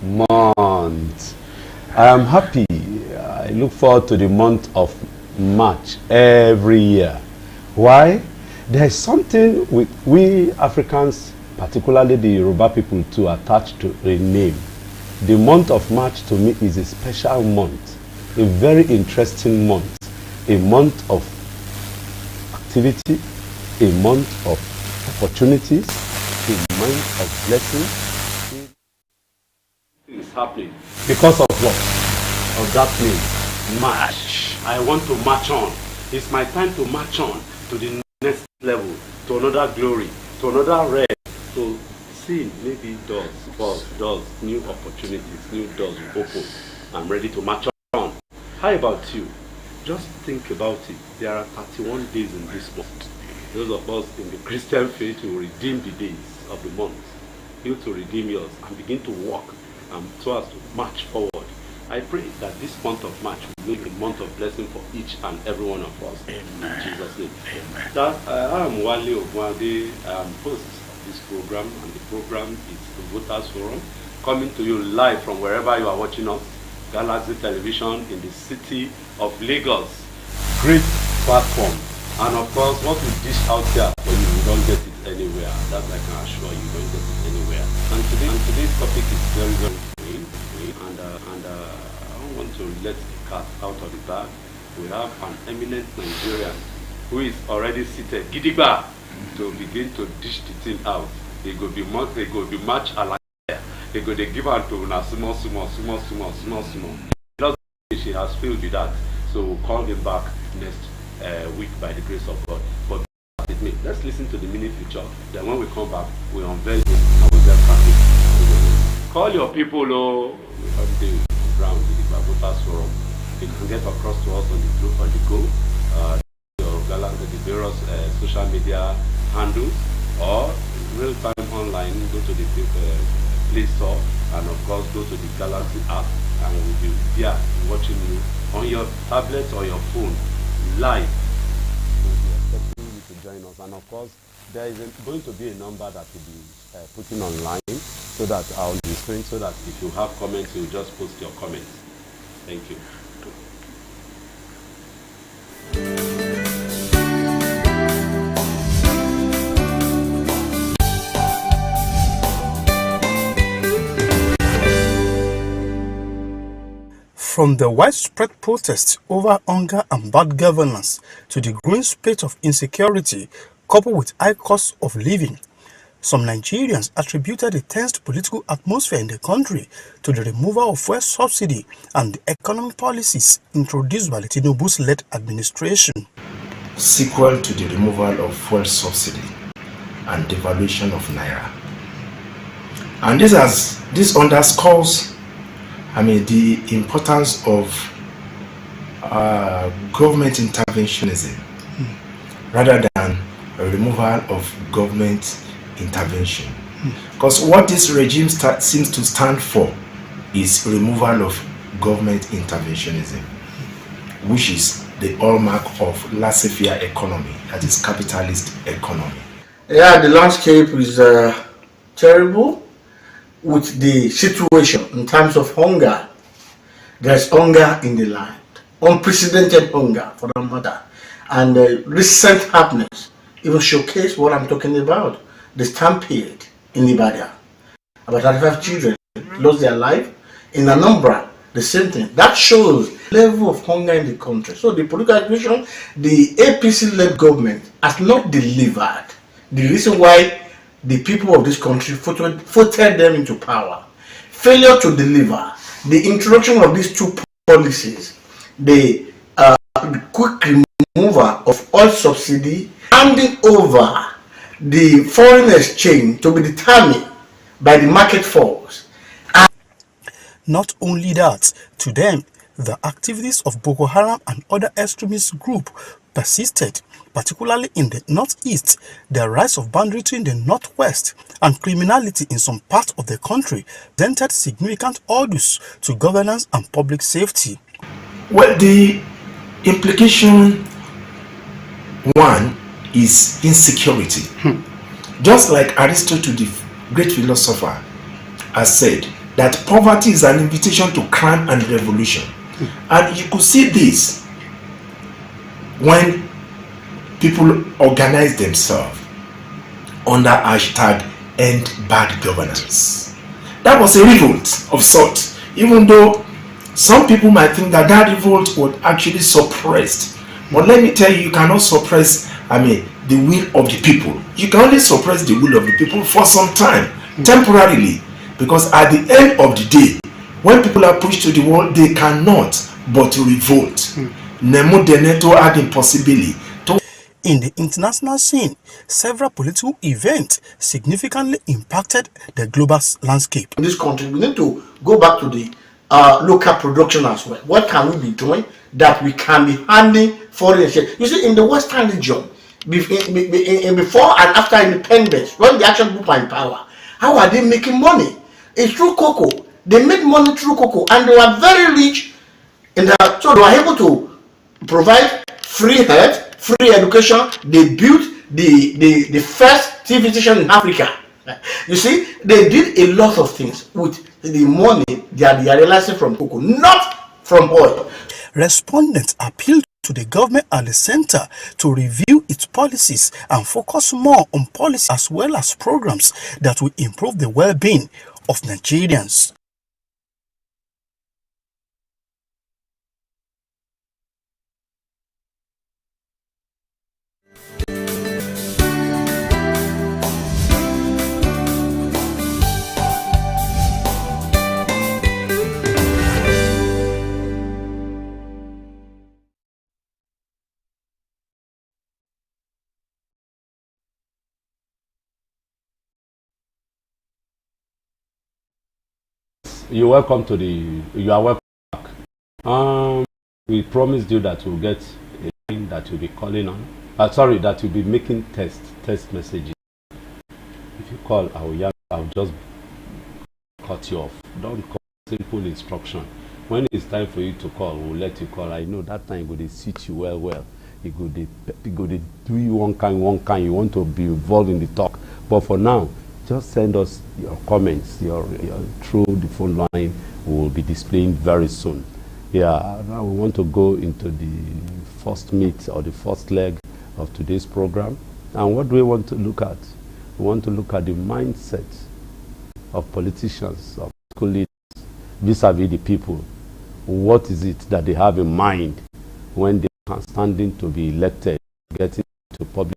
month. I am happy. I look forward to the month of March every year. Why? There is something we Africans, particularly the Yoruba people, too, attached to a name. The month of March to me is a special month, a very interesting month, a month of activity, a month of opportunities, a month of blessings. It's happening because of what? Of that name, March. I want to march on. It's my time to march on to the next level, to another glory, to another realm, to see maybe doors, new opportunities, new doors will open. I'm ready to march on. How about you? Just think about it. There are 31 days in this month. Those of us in the Christian faith will redeem the days of the month. You to redeem yours and begin to walk so as to march forward. I pray that this month of March will make a month of blessing for each and every one of us. Amen. In Jesus' name. Amen. I am Wale Ogwade. I am host of this program, and the program is the Voters Forum, coming to you live from wherever you are watching us. Galaxy Television in the city of Lagos. Great platform. And of course, what we dish out here for you, we don't get it anywhere. That I can assure you, don't get it anywhere. And today's topic is very, very clean. And I don't want to let the cat out of the bag. We have an eminent Nigerian who is already seated, Gidigba, to begin to dish the thing out. They go be much alike. They go they give out to una small. She has failed with that. So we'll call him back next week by the grace of God. But let's listen to the mini feature. Then when we come back, we unveil it and we get practice. Call your people on the ground, the Voters Forum. You can get across to us on the go, the various social media handles, or real time online. Go to the Play Store, and of course go to the Galaxy app, and we'll be there watching you on your tablet or your phone live. We'll be expecting you to join us, and of course there is going to be a number that will be putting online, so that I'll be screen, so that if you have comments, you just post your comments. Thank you. From the widespread protests over hunger and bad governance to the growing spate of insecurity coupled with high costs of living, some Nigerians attributed the tense political atmosphere in the country to the removal of fuel subsidy and the economic policies introduced by the Tinubu's-led administration. Sequel to the removal of fuel subsidy and devaluation of Naira. And this underscores the importance of government interventionism rather than a removal of government intervention. Because what this regime seems to stand for is removal of government interventionism, which is the hallmark of laissez-faire economy, that is capitalist economy. Yeah, the landscape is terrible. With the situation in terms of hunger, there's hunger in the land, unprecedented hunger for that matter, and recent happenings even showcase what I'm talking about. The stampede in Ibadan, about 35 children lost their life. In Anambra, the same thing. That shows the level of hunger in the country. So the political administration, the APC-led government has not delivered. The reason why the people of this country voted them into power. Failure to deliver, the introduction of these two policies, the quick removal of oil subsidy, handing over the foreign exchange to be determined by the market force. Not only that, to them, the activities of Boko Haram and other extremist groups persisted, particularly in the northeast. The rise of banditry in the northwest and criminality in some parts of the country presented significant hurdles to governance and public safety. Well, the implication one is insecurity. Just like Aristotle, the great philosopher, has said, that poverty is an invitation to crime and revolution. And you could see this when people organize themselves under hashtag End Bad Governance. That was a revolt of sorts, even though some people might think that that revolt was actually suppressed. But let me tell you, you cannot suppress, the will of the people. You can only suppress the will of the people for some time, temporarily, because at the end of the day, when people are pushed to the wall, they cannot but revolt. Nemo deneto ad impossibili. In the international scene, several political events significantly impacted the global landscape. In this country, we need to go back to the local production as well. What can we be doing that we can be handing foreign exchange? You see, in the Western region, before and after independence, when the action group are in power, how are they making money? It's through cocoa. They made money through cocoa, and they were very rich. So they were able to provide free health, free education. They built the first TV station in Africa. You see, they did a lot of things with the money they are realizing from cocoa, not from oil. Respondents appealed to the government at the center to review its policies and focus more on policy as well as programs that will improve the well-being of Nigerians. You are welcome back. We promised you that we'll get a thing that you'll be calling on. That you'll be making test messages. If you call, I'll just cut you off. Don't call. Simple instruction. When it's time for you to call, we'll let you call. I know that time will suit you well. It go do you one kind. You want to be involved in the talk. But for now, just send us your comments, your through the phone line. We will be displaying very soon. Yeah, now we want to go into the first meet or the first leg of today's program. And what do we want to look at? We want to look at the mindset of politicians, of political leaders, vis-a-vis the people. What is it that they have in mind when they are standing to be elected, getting to public,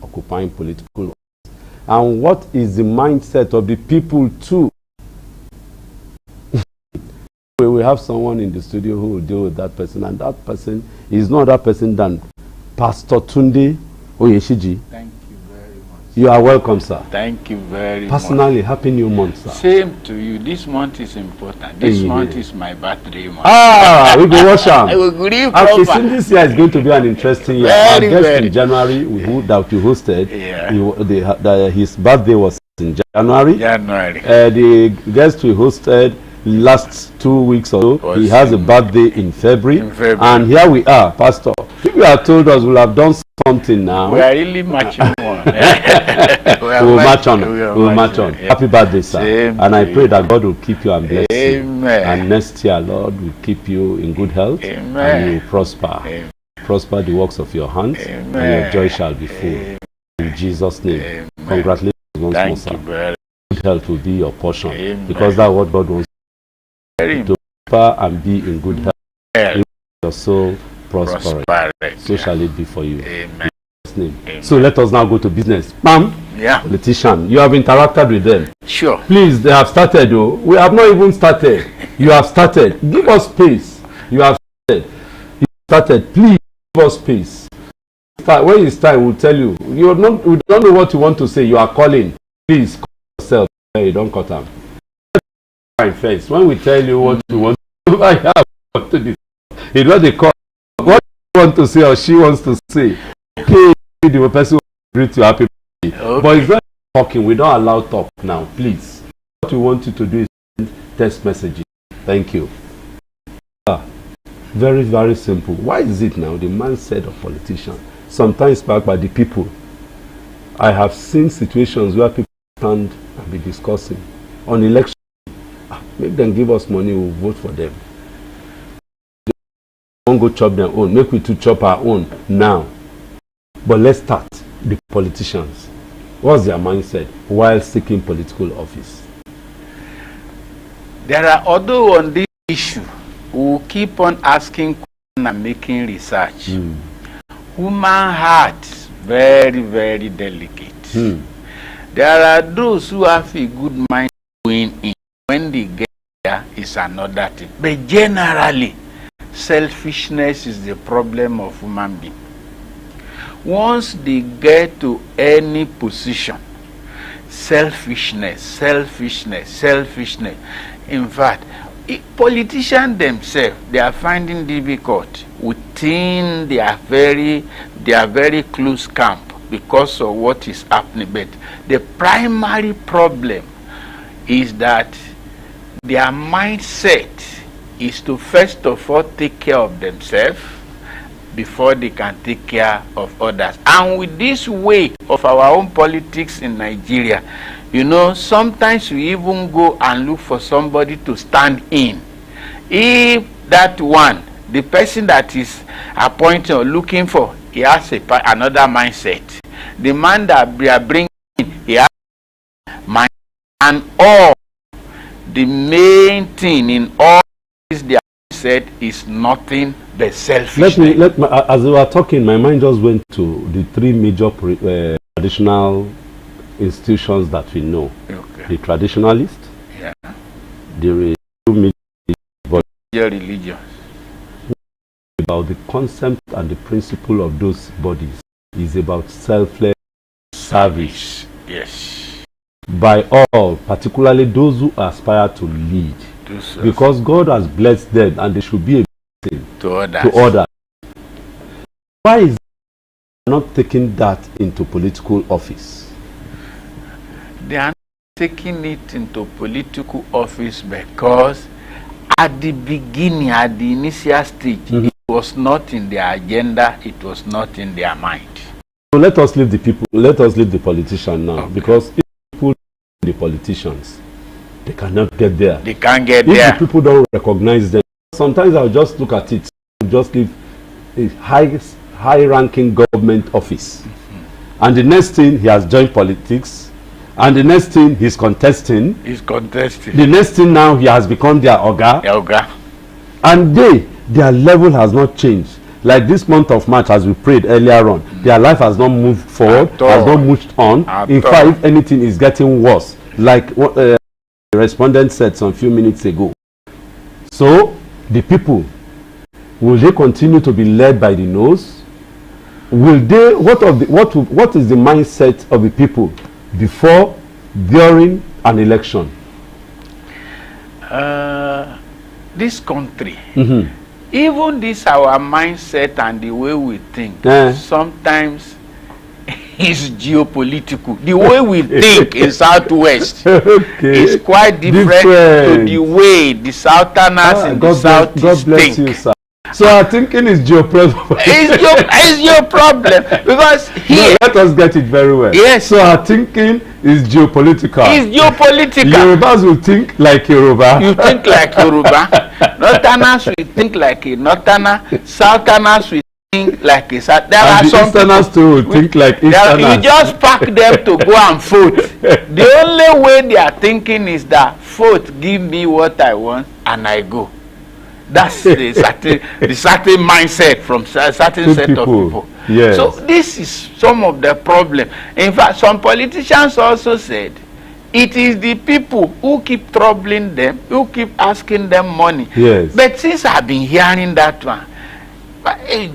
occupying political? And what is the mindset of the people too? We have someone in the studio who will deal with that person, and that person is no other person than Pastor Tunde Oyeshiji. Thank you very much. You are welcome, sir. Thank you very much. Personally, happy new month, sir. Same to you. This month is important. This month is my birthday month. Ah, we go watch him. Okay, so this year is going to be an interesting year. Our guest in January, that you hosted, his birthday was in January. The guest we hosted last 2 weeks or so, he has a birthday in February. And here we are, Pastor. People have told us we'll have done something now. We are really matching on. We'll match on. Yeah. Happy birthday, sir. Same and I pray that God will keep you and bless you. And next year, Lord, will keep you in good health. And you will prosper. Prosper the works of your hands. And your joy shall be full. In Jesus' name. Congratulations once more, sir. Good health will be your portion. Because that's what God wants to prosper and be in good health. Your soul prosperous. So shall it be for you. Amen. Name. So let us now go to business. Ma'am, politician, you have interacted with them. Sure. Please, they have started though. We have not even started. You have started. Give us space. You have started. You started. Please give us space. When it's time, we'll tell you. We don't know what you want to say. You are calling. Please call yourself. Hey, don't cut them. First, when we tell you what you want to I have to do. It was the call. What you want to say or she wants to say. Okay, the person will greet you happy birthday. Okay. But it's not talking. We don't allow talk now. Please. What we want you to do is send text messages. Thank you. Very, very simple. Why is it now the mindset of politicians? Sometimes backed by the people. I have seen situations where people stand and be discussing on election. make them give us money, we'll vote for them. They won't go chop their own. Make we to chop our own now. But let's start the politicians. What's their mindset while seeking political office? There are others on this issue who keep on asking and making research. Human heart, very, very delicate. There are those who have a good mind going in. When they get there, is another thing. But generally, selfishness is the problem of human beings. Once they get to any position, selfishness, selfishness, selfishness. In fact, politicians themselves, they are finding difficult within their very close camp because of what is happening. But the primary problem is that their mindset is to first of all take care of themselves before they can take care of others. And with this way of our own politics in Nigeria, you know, sometimes we even go and look for somebody to stand in. If that one, the person that is appointed or looking for, he has another mindset. The man that we are bringing in, he has mindset. And all, the main thing in all this they said is nothing but selfishness. Let me, as we were talking, my mind just went to the three major traditional institutions that we know. Okay. The traditionalist, Yeah. the Religious. about the concept and the principle of those bodies is about selfless service. Yes. By all, particularly those who aspire to lead. Because God has blessed them and they should be a blessing to others. Why is not taking that into political office? They are not taking it into political office because at the beginning, at the initial stage, it was not in their agenda, it was not in their mind. So let us leave the people, let us leave the politician now, because if people, the politicians, they cannot get there. They can't get if there. The people don't recognize them. Sometimes I'll just look at it, just leave a high-ranking government office, and the next thing he has joined politics. And the next thing he's contesting. He's contesting. The next thing now he has become their Oga. Oga. And their level has not changed. Like this month of March, as we prayed earlier on, their life has not moved forward, has not moved on. In fact, if anything, is getting worse. Like what the respondent said some few minutes ago. So the people, will they continue to be led by the nose? Will they? What is the mindset of the people before, during an election? This country, even this our mindset and the way we think, sometimes is geopolitical. The way we think in Southwest is quite different to the way the Southerners in the Southeast God bless think. You, sir. So our thinking is geopolitical. It's your problem because here. No, let us get it very well. Yes. So our thinking is geopolitical. It's geopolitical. Yorubas will think like Yoruba. You think like Yoruba. Northerners will think like a Northerner. Southerners will think like a South. There and are some Easterners too will think like Easterners. You just pack them to go and vote. The only way they are thinking is that vote, give me what I want, and I go. That's the certain mindset from certain set of people. Yes. So this is some of the problem. In fact, some politicians also said it is the people who keep troubling them, who keep asking them money. Yes. But since I've been hearing that one,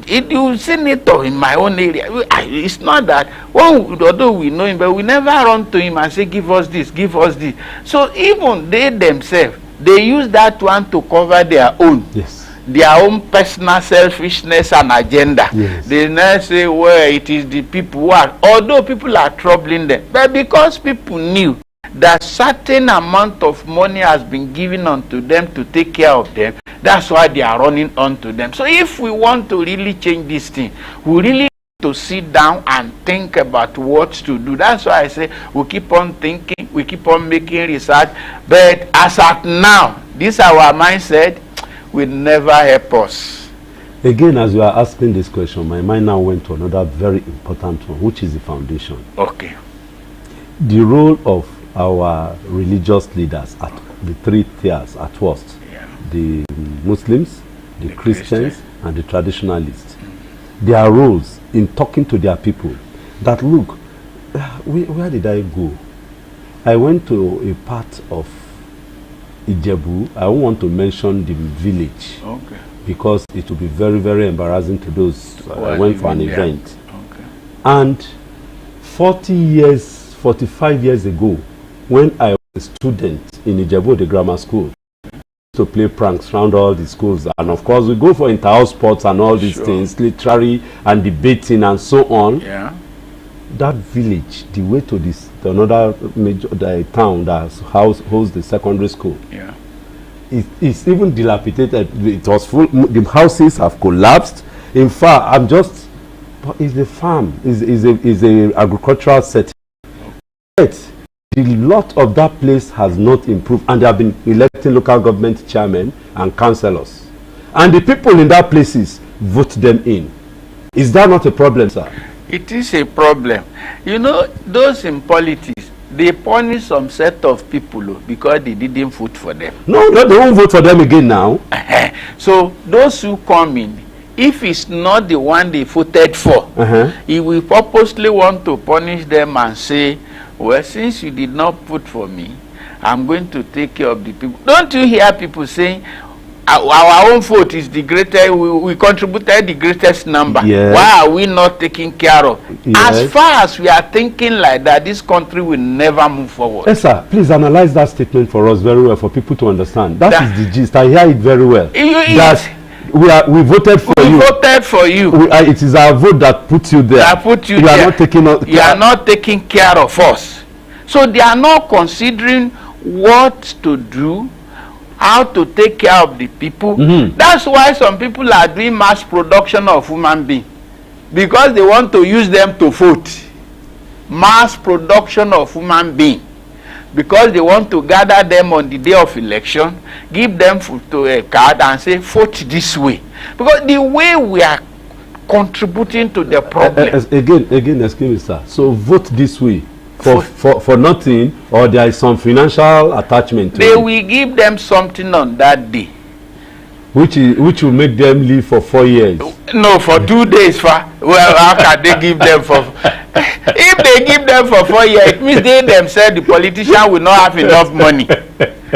you senator in my own area, it's not that, although we know him, but we never run to him and say, give us this, give us this. So even they themselves, they use that one to cover their own. Yes. Their own personal selfishness and agenda. Yes. They now say, well, it is the people who are, although people are troubling them, but because people knew that certain amount of money has been given unto them to take care of them, that's why they are running onto them. So if we want to really change this thing, we really to sit down and think about what to do. That's why I say we keep on thinking, we keep on making research, but as at now, this our mindset will never help us. Again, as you are asking this question, my mind now went to another very important one, which is the foundation. Okay. The role of our religious leaders at the three tiers at worst. Yeah. The Muslims, the Christians, and the traditionalists. Their roles in talking to their people. That look, where did I go? I went to a part of Ijebu. I don't want to mention the village. Okay. Because it will be very, very embarrassing to those who went for an event. Okay. And 45 years ago, when I was a student in Ijebu, the grammar school, to play pranks around all the schools, and of course we go for inter-house sports and all these things, literary and debating and so on. Yeah. That village, the way to this another major town that holds the secondary school, Yeah. it's even dilapidated. It was full. The houses have collapsed. In fact, but it's a farm. Is a agricultural setting. Yet, the lot of that place has not improved, and they have been electing local government chairmen and councillors, and the people in that places vote them in. Is that not a problem, sir? It is a problem. You know, those in politics, they punish some set of people because they didn't vote for them. No, they won't vote for them again now. So those who come in, if it's not the one they voted for, he will purposely want to punish them and say, well, since you did not vote for me, I'm going to take care of the people. Don't you hear people saying, our own vote is the greatest, we contributed the greatest number. Yes. Why are we not taking care of? Yes. As far as we are thinking like that, this country will never move forward. Yes, sir. Please analyze that statement for us very well, for people to understand. That is the gist. I hear it very well. We voted for you. We voted for you. It is our vote that puts you there. That put you there. Are not taking you are not taking care of us. So they are not considering what to do, how to take care of the people. That's why some people are doing mass production of human beings, because they want to use them to vote. Mass production of human beings, because they want to gather them on the day of election, give them to a card and say vote this way, because the way we are contributing to the problem. Again, excuse me, sir. So vote this way for nothing, or there is some financial attachment to they it. will give them something on that day, which will make them live for 4 years. No, for 2 days. Well, how can they give them for? If they give them for 4 years, it means they themselves, the politician, will not have enough money.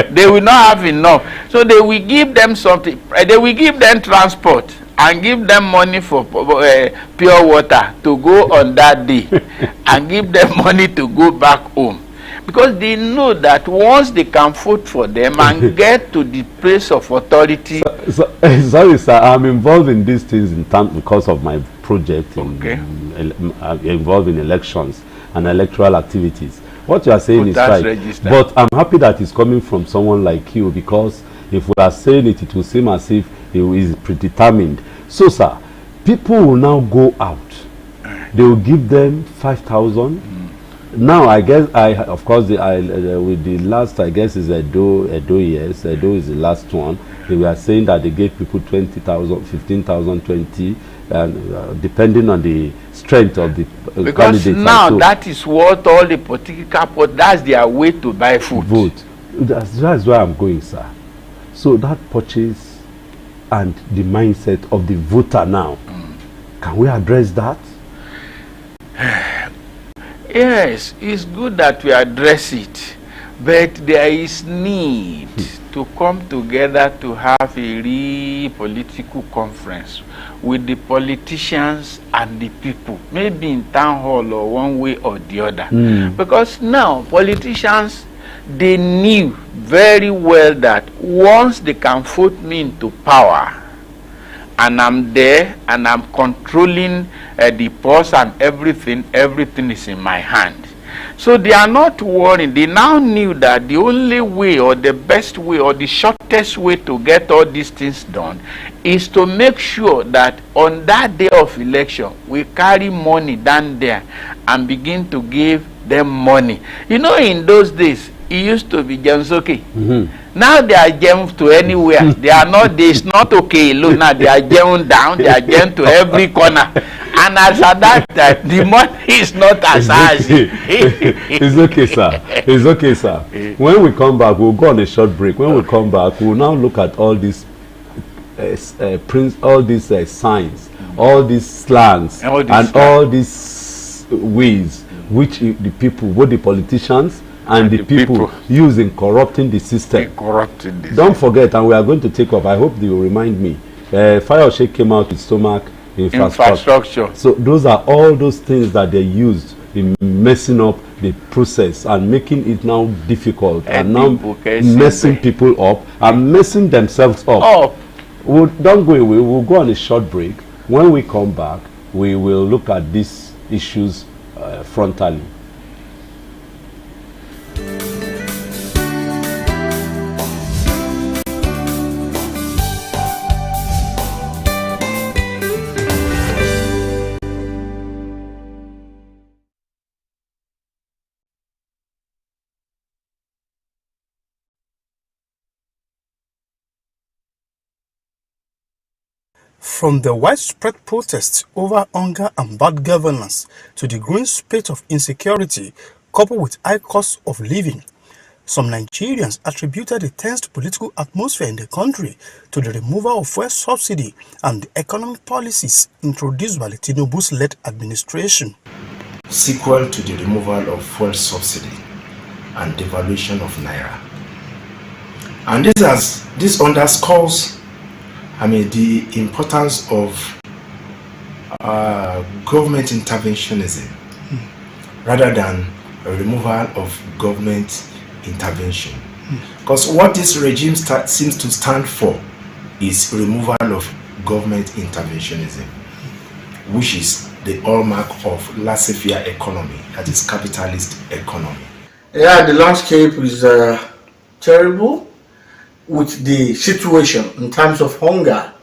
They will not have enough. So they will give them something. They will give them transport and give them money for pure water to go on that day, and give them money to go back home. Because they know that once they can vote for them and get to the place of authority. Sorry, sir, I'm involved in these things because of my project involved in elections and electoral activities. What you are saying is right, registered. But I'm happy that it's coming from someone like you, because if we are saying it, it will seem as if he is predetermined. So, sir, people will now go out. They will give them 5,000. Now, I guess, of course, with the last, I guess, is Edo, yes. Edo is the last one. They were saying that they gave people 20,000, 15,000, 20, depending on the strength of the because now that is what all the political, that's their way to buy food. Vote. That's where I'm going, sir. So that purchase and the mindset of the voter now, can we address that? Yes, it's good that we address it, but there is need to come together to have a real political conference with the politicians and the people, maybe in town hall or one way or the other. Because now politicians, they knew very well that once they can vote me into power, and I'm there and I'm controlling the purse and everything is in my hand. So they are not worried. They now knew that the only way or the best way or the shortest way to get all these things done is to make sure that on that day of election, we carry money down there and begin to give them money. You know, in those days, it used to be gems okay. Now they are gems to anywhere. They are not, it's not okay alone. Now they are gems down, they are gems to every corner. And as at that time, the money is not as high. It's okay, sir. It's okay, sir. When we come back, we'll go on a short break. When we come back, we'll now look at all these signs, all these slangs, all these ways which the people, both the politicians and the people use in corrupting the system. Don't forget, and we are going to take off. I hope they will remind me. Fayose came out with stomach infrastructure. So those are all those things that they used in messing up the process and making it now difficult and now messing people up and messing themselves up. Don't go away. We'll go on a short break. When we come back, we will look at these issues frontally. From the widespread protests over hunger and bad governance to the growing spate of insecurity coupled with high costs of living, some Nigerians attributed the tense political atmosphere in the country to the removal of fuel subsidy and the economic policies introduced by the Tinubu's-led administration. Sequel to the removal of fuel subsidy and devaluation of Naira. And this underscores the importance of government interventionism rather than a removal of government intervention. Because what this regime seems to stand for is removal of government interventionism, which is the hallmark of laissez-faire economy, that is capitalist economy. Yeah, the landscape is terrible. With the situation in terms of hunger,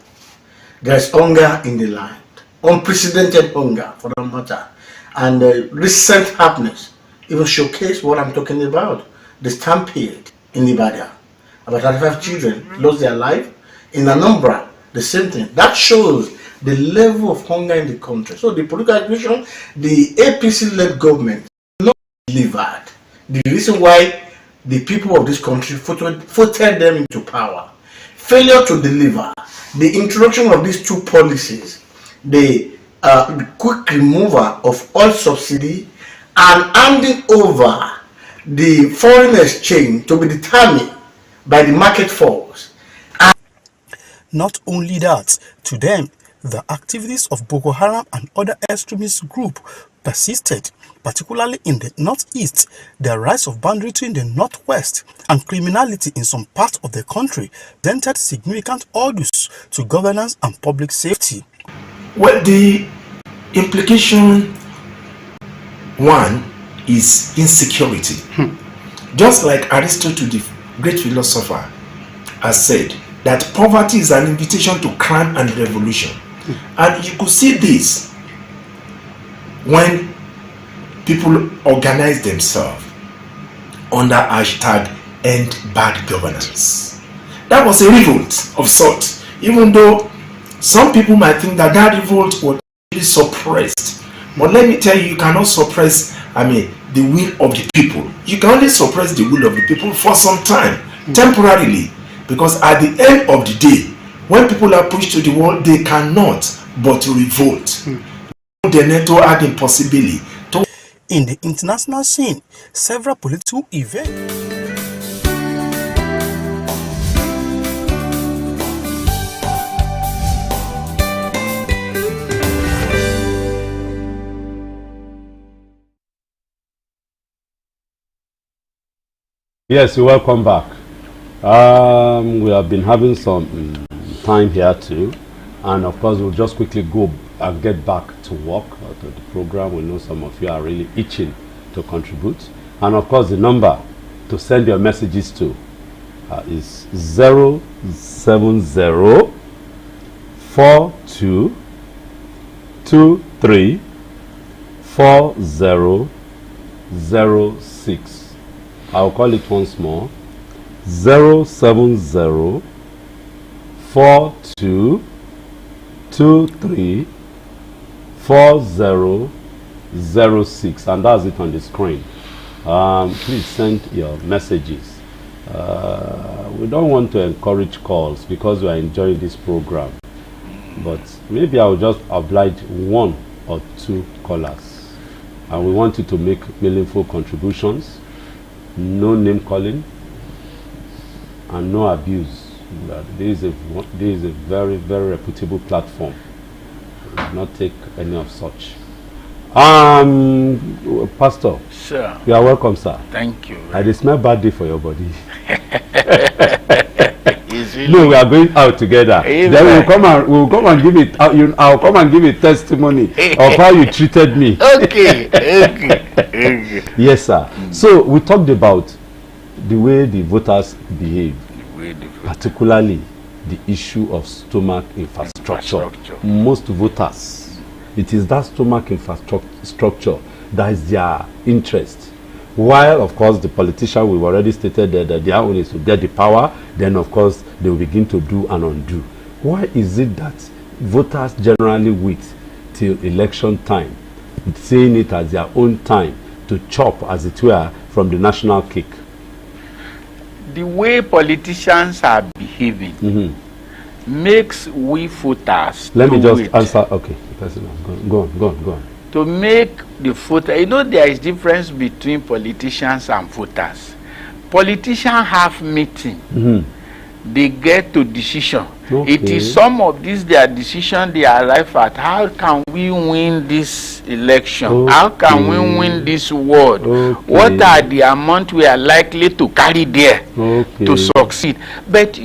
there's hunger in the land, unprecedented hunger for that matter, and recent happenings even showcase what I'm talking about. The stampede in Ibadan, about 35 children lost their life. In Anambra, the same thing. That shows the level of hunger in the country. So the political administration, the APC-led government, not delivered. The reason why the people of this country voted them into power. Failure to deliver. The introduction of these two policies, the quick removal of oil subsidy and handing over the foreign exchange to be determined by the market force. Not only that, to them, the activities of Boko Haram and other extremist groups persisted, particularly in the northeast, the rise of banditry in the northwest, and criminality in some parts of the country presented significant hurdles to governance and public safety. Well, the implication one is insecurity. Just like Aristotle, the great philosopher, has said that poverty is an invitation to crime and revolution. And you could see this when people organize themselves under hashtag end bad governance. That was a revolt of sorts, even though some people might think that that revolt was really suppressed. But let me tell you, you cannot suppress, the will of the people. You can only suppress the will of the people for some time, temporarily, because at the end of the day, when people are pushed to the wall, they cannot but revolt. The NATO had impossibility. In the international scene, several political events Yes, you're welcome back. We have been having some time here too, and of course we'll just quickly go and get back to work to the program. We know some of you are really itching to contribute. And of course, the number to send your messages to is 070 42 23 4006. I'll call it once more. 070 42 23 4006, and that's it on the screen. Please send your messages. We don't want to encourage calls because we are enjoying this program, but maybe I'll just oblige 1 or 2 callers, and we want you to make meaningful contributions, no name calling and no abuse. This is a very, very reputable platform. We will not take any of such. Pastor, sir, you are welcome, sir. Thank you. I just smell bad day for your body. Really no, we are going out together. Amen. Then we'll come and give it. I'll come and give a testimony of how you treated me. Okay. Yes, sir. So we talked about the way the voters behave, particularly the issue of stomach infrastructure. Most voters, it is that stomach infrastructure that is their interest. While, of course, the politician, we've already stated that their own is to get the power, then, of course, they will begin to do and undo. Why is it that voters generally wait till election time, seeing it as their own time to chop, as it were, from the national cake? The way politicians are behaving makes we voters. Let me just answer. Okay, go on. To make the voter, there is difference between politicians and voters. Politicians have meeting. They get to decision. Okay. It is some of these their decision they arrive at. How can we win this election? Okay. How can we win this world? Okay. What are the amount we are likely to carry there to succeed? But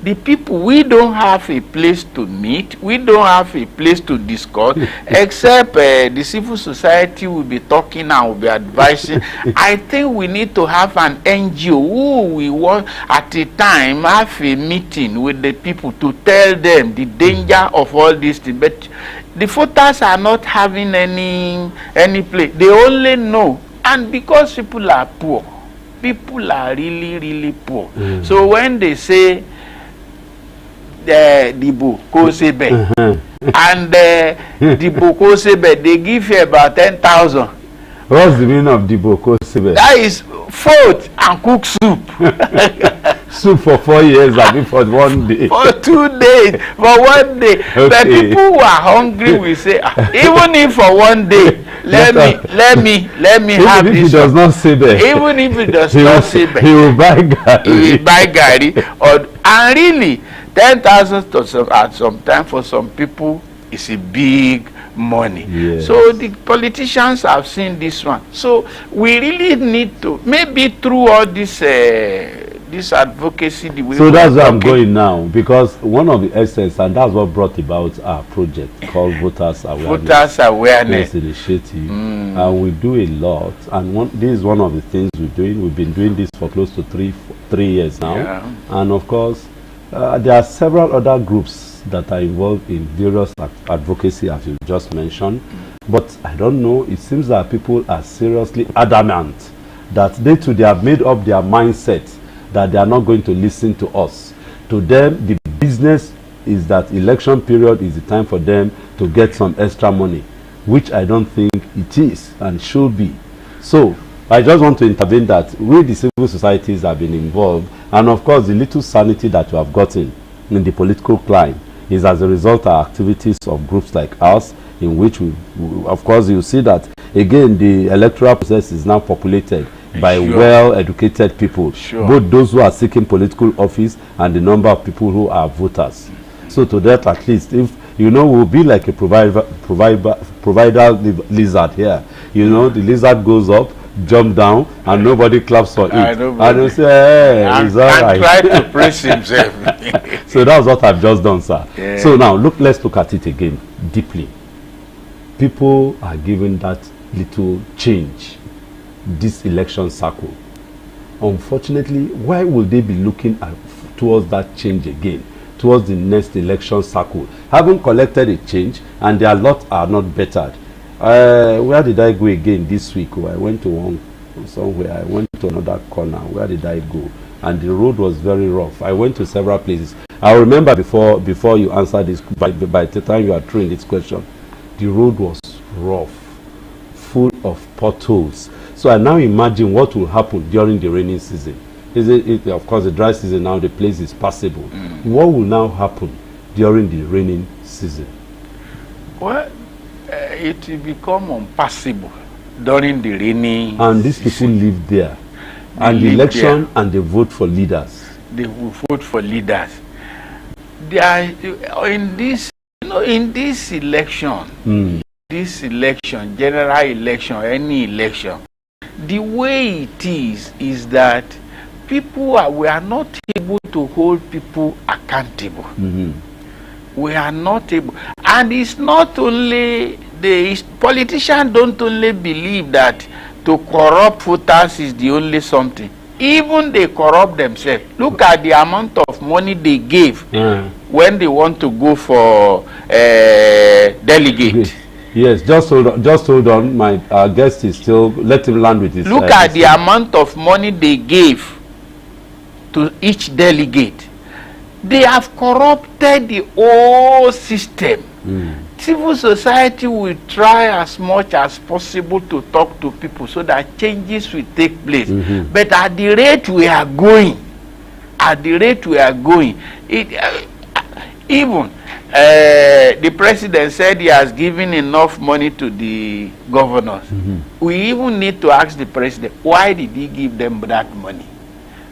the people, we don't have a place to meet. We don't have a place to discuss, except the civil society will be talking and will be advising. I think we need to have an NGO who we want at a time have a meeting with the people to tell them the danger of all these things. But the voters are not having any place. They only know, and because people are poor, people are really, really poor. So when they say Dibo Kosebe and Dibo Kosebe, they give you about 10,000. What's the meaning of Dibo Kosebe? That is food and cook soup. Soup for 4 years, I mean for 1 day. For 2 days, for 1 day. Okay. But people who are hungry will say, even if for 1 day, let me have even if this. he does not say that. Even if he does not say that. He will buy gari. He will buy gari. And really, 10,000 at some time for some people is a big money. Yes. So the politicians have seen this one. So we really need to, maybe through all this advocacy, the way. So that's where I'm going now, because one of the essence, and that's what brought about our project called Voters Awareness Initiative, and we do a lot. And this is one of the things we're doing. We've been doing this for close to three years now, and of course, there are several other groups that are involved in various advocacy, as you just mentioned. But I don't know. It seems that people are seriously adamant that they have made up their mindset that they are not going to listen to us. To them, the business is that election period is the time for them to get some extra money, which I don't think it is and should be. So I just want to intervene that we, the civil societies, have been involved, and of course the little sanity that we have gotten in the political climate is as a result of activities of groups like us, in which we of course, you see that again the electoral process is now populated by well-educated people, both those who are seeking political office and the number of people who are voters. So to that, at least, if we'll be like a provider lizard here. The lizard goes up, jump down, and nobody claps for it. And they say, hey, it's all right. And try to praise himself. So that's what I've just done, sir. So now let's look at it again deeply. People are given that little change this election cycle. Unfortunately, why will they be looking towards that change again, towards the next election cycle, having collected a change and their lot are not bettered? Where did I go again this week? I went to somewhere. I went to another corner. Where did I go? And the road was very rough. I went to several places. I remember before you answer this, by the time you are through this question, the road was rough, full of potholes. So I now imagine what will happen during the rainy season. Of course, the dry season now, the place is passable. What will now happen during the raining season? Well, it will become impassable during the rainy and these people live there. And the election and they vote for leaders. They will vote for leaders. They are in this, in this election, general election, any election, the way it is that we are not able to hold people accountable. We are not able, and it's not only the politicians don't only believe that to corrupt voters is the only something. Even they corrupt themselves. Look at the amount of money they gave when they want to go for delegate. Yes, just hold on. My guest is still. Let him land with his. Look at the amount of money they gave to each delegate. They have corrupted the whole system. Civil society will try as much as possible to talk to people so that changes will take place. But at the rate we are going, even the president said he has given enough money to the governors. We even need to ask the president, why did he give them that money?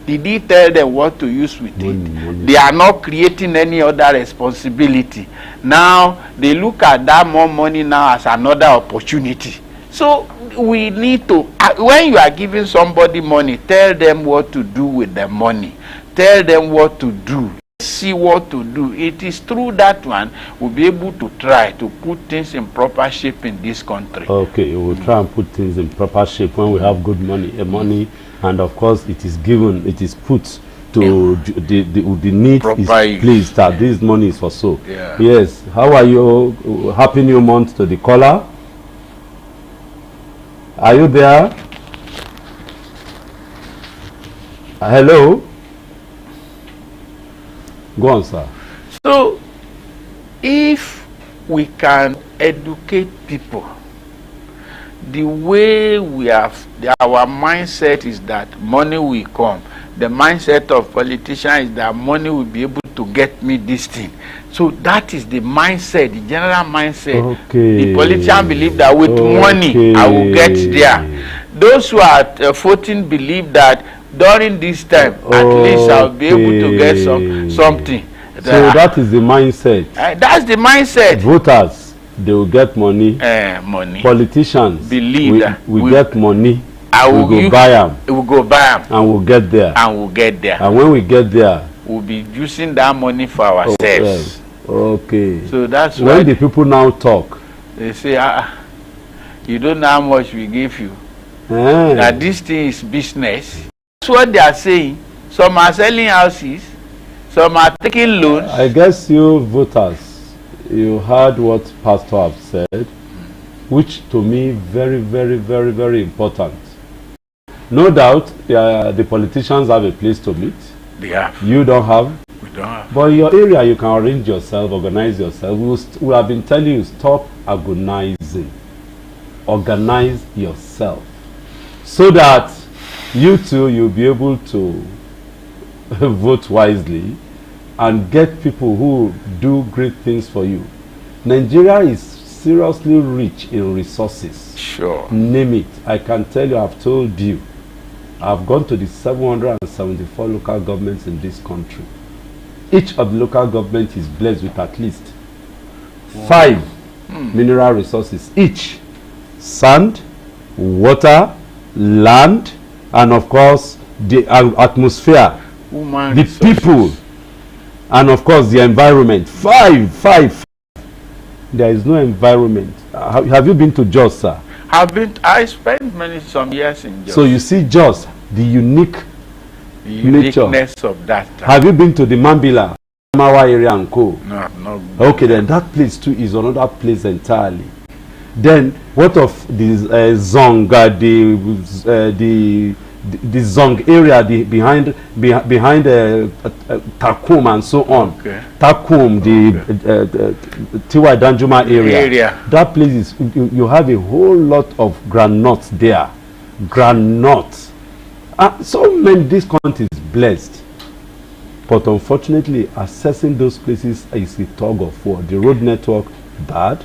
Did he tell them what to use with it? They are not creating any other responsibility. Now, they look at that more money now as another opportunity. So, we need to, when you are giving somebody money, tell them what to do with the money. Tell them what to do. See what to do. It is through that one we'll be able to try to put things in proper shape in this country. Okay, we'll try and put things in proper shape when we have good money, and of course it is put to the need is placed that this money is for so. Yes. How are you? Happy new month to the caller. Are you there? Hello. Go on, sir. So, if we can educate people, the way we have, our mindset is that money will come. The mindset of politicians is that money will be able to get me this thing. So that is the mindset, the general mindset. Okay. The politicians believe that with money, I will get there. Those who are voting believe that during this time, at least I'll be able to get something. So that is the mindset. That's the mindset. Voters, they will get money. Politicians believe that we get money. We will buy them. We will go buy them. And we'll get there. And when we get there, we'll be using that money for ourselves. Okay. So that's why when the people now talk, they say, you don't know how much we give you. That this thing is business. That's what they are saying. Some are selling houses, some are taking loans. I guess you voters, you heard what Pastor have said, which to me very, very, very, very important. No doubt the politicians have a place to meet. They have. You don't have. We don't have. But in your area, you can arrange yourself, organize yourself. We have been telling you, stop agonizing. Organize yourself. So that you too, you'll be able to vote wisely and get people who do great things for you. Nigeria is seriously rich in resources. Sure. Name it. I can tell you, I've told you. I've gone to the 774 local governments in this country. Each of the local governments is blessed with at least 5 mineral resources each. Sand, water, land, and of course the atmosphere, the people, and of course the environment. 5. There is no environment. Have you been to Jos, sir? I spent some years in Jos. So you see Jos, the uniqueness of that town. Have you been to the Mambila, Mawa area and Co? No, no. Okay, then that place too is another place entirely. Then what of the Zong, the Zong area, behind Takum and so on. Okay. Takum, the Tiwa Danjuma area. That place is you have a whole lot of groundnuts there. Groundnuts. So many, this country is blessed. But unfortunately, accessing those places is a tug of war. The road network, bad.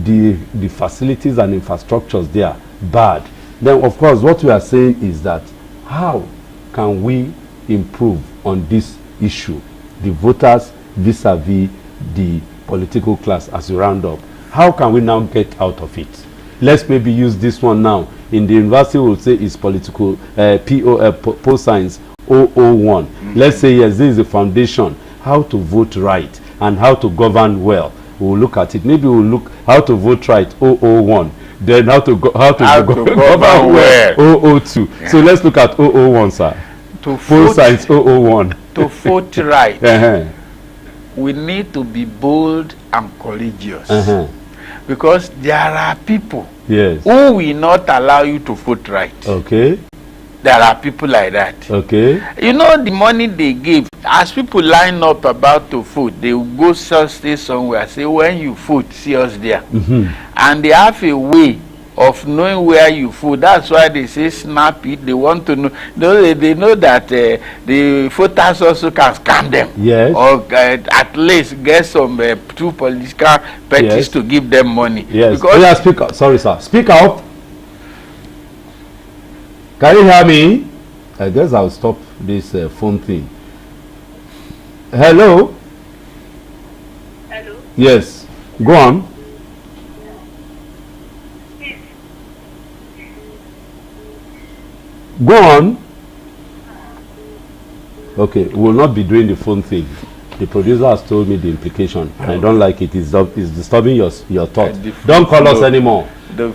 The facilities and infrastructures there, bad. Then, of course, what we are saying is that how can we improve on this issue? The voters vis-a-vis the political class as we round up. How can we now get out of it? Let's maybe use this one now. In the university, we'll say it's political, post science 001. Let's say, yes, this is a foundation, how to vote right and how to govern well. We'll look at it. Maybe we'll look how to vote right 001. Then how to govern well 002. Yeah. So let's look at 001, sir. To poll science 001. To vote right, we need to be bold and courageous. Because there are people who will not allow you to vote right. Okay. There are people like that. Okay. You know the money they give, as people line up about to vote, they will go stay somewhere, say when you vote, see us there. And they have a way of knowing where you vote. That's why they say snap it. They want to know. They know that the voters also can scam them. Yes. Or at least get some two political parties to give them money. Yes. Because speak up. Sorry, sir. Speak up. Can you hear me? I guess I'll stop this phone thing. Hello? Hello? Yes. Go on. Yes. Go on. Okay, we will not be doing the phone thing. The producer has told me the implication, and I don't like it. It's disturbing your thought. Don't call us anymore.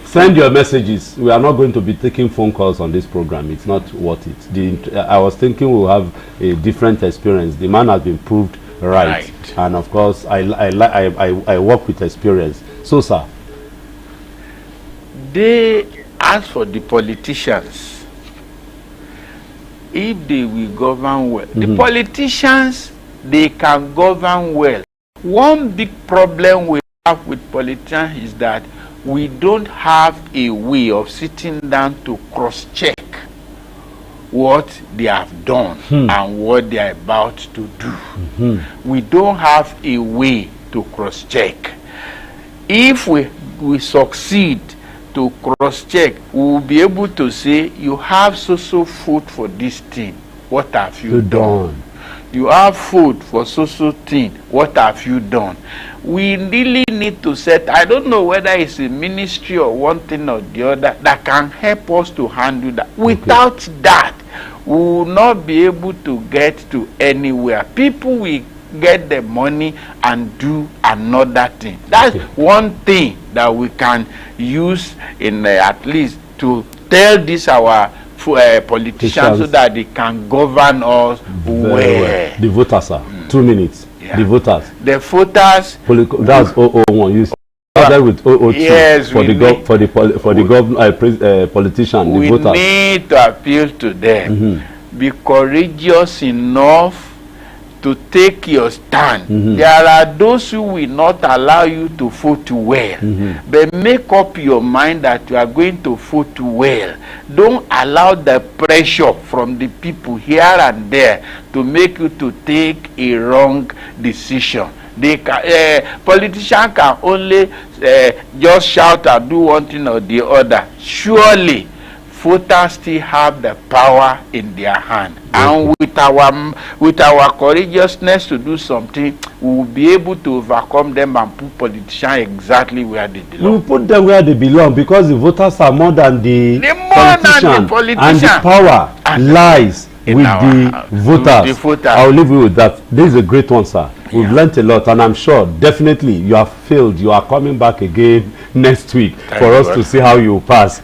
Send your messages. We are not going to be taking phone calls on this program. It's not worth it. I was thinking we'll have a different experience. The man has been proved right. And of course, I work with experience. So, sir. They ask for the politicians, if they will govern well. The politicians, they can govern well. One big problem we have with politicians is that we don't have a way of sitting down to cross-check what they have done and what they are about to do. We don't have a way to cross-check. If we succeed to cross-check, we will be able to say, you have so food for this thing. What have you done? You have food for so thing. What have you done? We really need to set, I don't know whether it's a ministry or one thing or the other that can help us to handle that. Without that, we will not be able to get to anywhere. People will get the money and do another thing. That's one thing that we can use in at least to tell this our politicians so that they can govern us well. The voters, sir. 2 minutes. Yeah. The voters. The voters. That's 001. You started with 002. Yes, for the politician. We the voters. need to appeal to them. Be courageous enough to take your stand. There are those who will not allow you to vote well. But make up your mind that you are going to vote well. Don't allow the pressure from the people here and there to make you to take a wrong decision. They can, politicians can only just shout and do one thing or the other. Surely, voters still have the power in their hand. And with our courageousness to do something, we will be able to overcome them and put politicians exactly where they belong. We will put them where they belong because the voters are more than the politician. And the power lies in with our the voters. With the voters. I'll leave you with that. This is a great one, sir. We've Yeah. learnt a lot, and I'm sure definitely you have failed. You are coming back again next week Thank for you us very to much. see how you pass.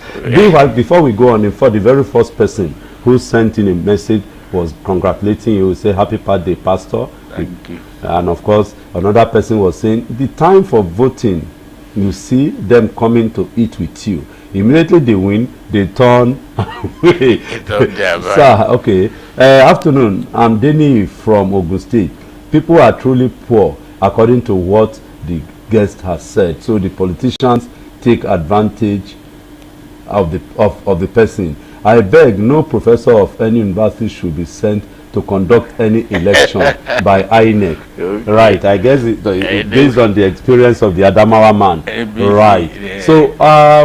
Before we go on, for the very first person who sent in a message was congratulating you, say happy birthday, Pastor. Thank you. And of course, another person was saying the time for voting, you see them coming to eat with you. Immediately they win, they turn away. turn their back. Sir, okay. Afternoon, I'm Denny from Ogun State. People are truly poor, according to what the guest has said. So the politicians take advantage of the person. I beg, no professor of any university should be sent to conduct any election by INEC. Okay. Right, I guess based on the experience of the Adamawa man. Right. Yeah. So,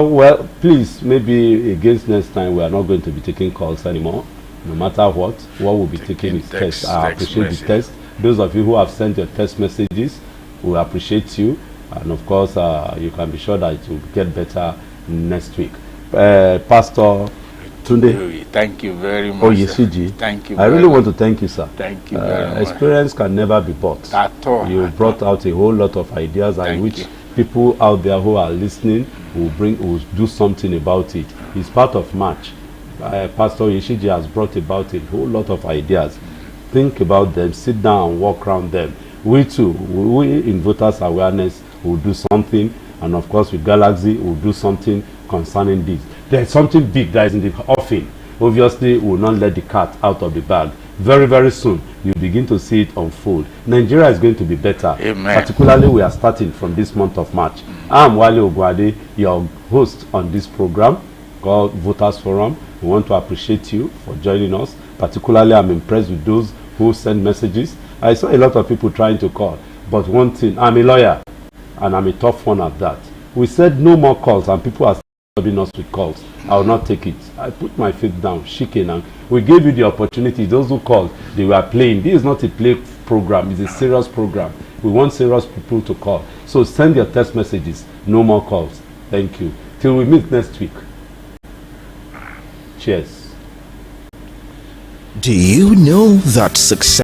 well, please, maybe against next time, we are not going to be taking calls anymore. No matter what we'll be taking is text. I appreciate the text. Those of you who have sent your text messages, we appreciate you. And of course, you can be sure that it will get better next week. Pastor Tunde. Thank you very much. Oh, Yesiji. Thank you. I really want to thank you, sir. Thank you very much. Experience can never be bought. At all. You brought out a whole lot of ideas. I Thank wish you. people out there who are listening will do something about it. It's part of March. Pastor Yeshiji has brought about a whole lot of ideas. Think about them, sit down and walk around them. We too, we in voters awareness will do something, and of course with Galaxy will do something concerning this. There's something big that is in the offing. Obviously, we will not let the cat out of the bag. Very, very soon, you begin to see it unfold. Nigeria is going to be better. Amen. Particularly, we are starting from this month of March. I'm Wale Ogwade, your host on this program called Voters Forum. We want to appreciate you for joining us. Particularly, I'm impressed with those who send messages. I saw a lot of people trying to call. But one thing, I'm a lawyer, and I'm a tough one at that. We said no more calls, and people are disturbing us with calls. I will not take it. I put my feet down, shaking, and we gave you the opportunity. Those who called, they were playing. This is not a play program. It's a serious program. We want serious people to call. So send your text messages. No more calls. Thank you. Till we meet next week. Cheers. Do you know that success